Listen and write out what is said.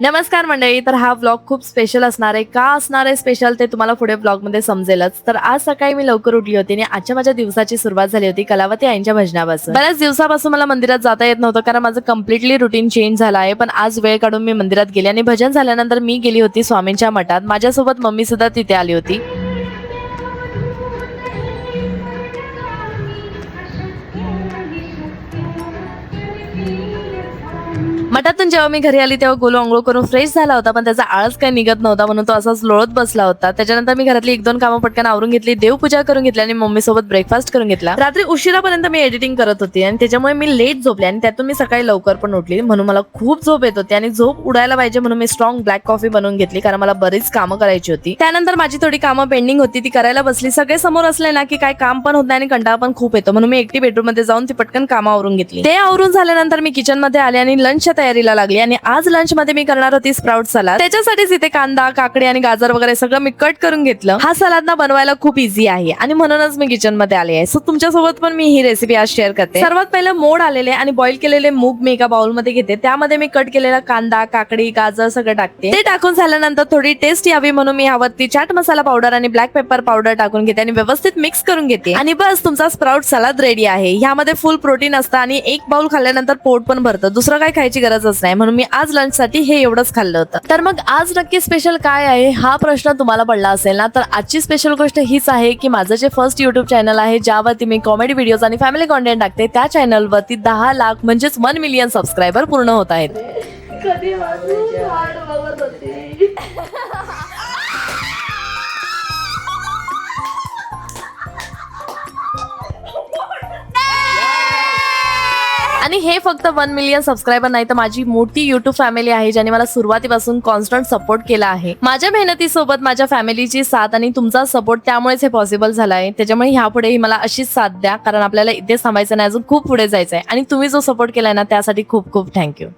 नमस्कार मंडळी. तर हा व्लॉग खूप स्पेशल असणार आहे. का असणार आहे स्पेशल ते तुम्हाला पुढे व्लॉग मध्ये समजेलच. तर आज सकाळी मी लवकर उठली होती आणि आजच्या माझ्या दिवसाची सुरुवात झाली होती कलावती आईंच्या भजनापासून. बऱ्याच दिवसापासून मला मंदिरात जाता येत नव्हतं कारण माझं कम्प्लिटली रुटीन चेंज झालं आहे. पण आज वेळ काढून मी मंदिरात गेले आणि भजन झाल्यानंतर मी गेली होती स्वामींच्या मठात. माझ्यासोबत मम्मी सुद्धा तिथे आली होती. मठातून जेव्हा मी घरी आली तेव्हा गोलू अंघोळ करून फ्रेश झाला होता, पण त्याचा आळस काही निघत नव्हता म्हणून तो असाच लोळत बसला होता. त्याच्यानंतर मी घरातली एक दोन कामं पटकन आवरून घेतली, देवपूजा करून घेतली आणि मम्मी सोबत ब्रेकफास्ट करून घेतला. रात्री उशिरापर्यंत मी एडिटिंग करत होती आणि त्याच्यामुळे मी लेट झोपले आणि त्यातून मी सकाळी लवकर पण उठली. म्हणून मला खूप झोप येत होती आणि झोप उडायला पाहिजे म्हणून मी स्ट्रॉंग ब्लॅक कॉफी बनवून घेतली कारण मला बरीच कामं करायची होती. त्यानंतर माझी थोडी कामं पेंडिंग होती ती करायला बसली. सगळे समोर असले ना की काय काम पण होत नाही आणि कंटाळा पण खूप येतो, म्हणून मी एकटी बेडरूम मध्ये जाऊन ती पटकन कामं आवरून घेतली. ते आवरून झाल्यानंतर मी किचन मध्ये आले आणि लंचच्या तयारीला लागली आणि आज लंच मध्ये मी करणार होती स्प्राउट सलाद. त्याच्यासाठीच इथे कांदा, काकडी आणि गाजर वगैरे सगळं मी कट करून घेतलं. हा सलाद ना बनवायला खूप इझी आहे आणि म्हणूनच मी किचन मध्ये आले आहे. सो तुमच्यासोबत पण मी ही रेसिपी आज शेअर करते. सर्वात पहिलं मोड आलेले आणि बॉईल केलेले मूग मी एका बाउल मध्ये घेते. त्यामध्ये मी कट केलेला कांदा, काकडी, गाजर सगळं टाकते. ते टाकून झाल्यानंतर थोडी टेस्ट यावी म्हणून मी यावरती चाट मसाला पावडर आणि ब्लॅक पेपर पावडर टाकून घेते आणि व्यवस्थित मिक्स करून घेते. आणि बस तुमचा स्प्राउट सलाद रेडी आहे. ह्यामध्ये फुल प्रोटीन असतं आणि एक बाउल खाल्ल्यानंतर पोट पण भरतं. दुसरं काय खायची गरजच नाही, म्हणून मी आज लंच साठी हे एवढंच खाल्लं होतं. तर मग आज नक्की स्पेशल काय आहे हा प्रश्न तुम्हाला पडला असेल ना, तर आजची स्पेशल गोष्ट हीच आहे की माझं जे फर्स्ट युट्यूब चॅनल आहे ज्यावरती मी कॉमेडी व्हिडिओज आणि फॅमिली कॉन्टेंट टाकते, त्या चॅनलवरती 10 लाख म्हणजेच 1 मिलियन सबस्क्रायबर पूर्ण होत आहेत. कधी बघत होती. आणि हे फक्त 1 मिलियन सबस्क्रायबर नाही तर माझी मोठी युट्यूब फॅमिली आहे ज्याने मला सुरुवातीपासून कॉन्स्टंट सपोर्ट केला आहे. माझ्या मेहनतीसोबत माझ्या फॅमिलीची साथ आणि तुमचा सपोर्ट त्यामुळेच हे पॉसिबल झालं आहे. त्याच्यामुळे ह्यापुढेही मला अशीच साथ द्या कारण आपल्याला इथेच थांबायचं नाही, अजून खूप पुढे जायचं आहे आणि तुम्ही जो सपोर्ट केलाय ना त्यासाठी खूप खूप थँक्यू.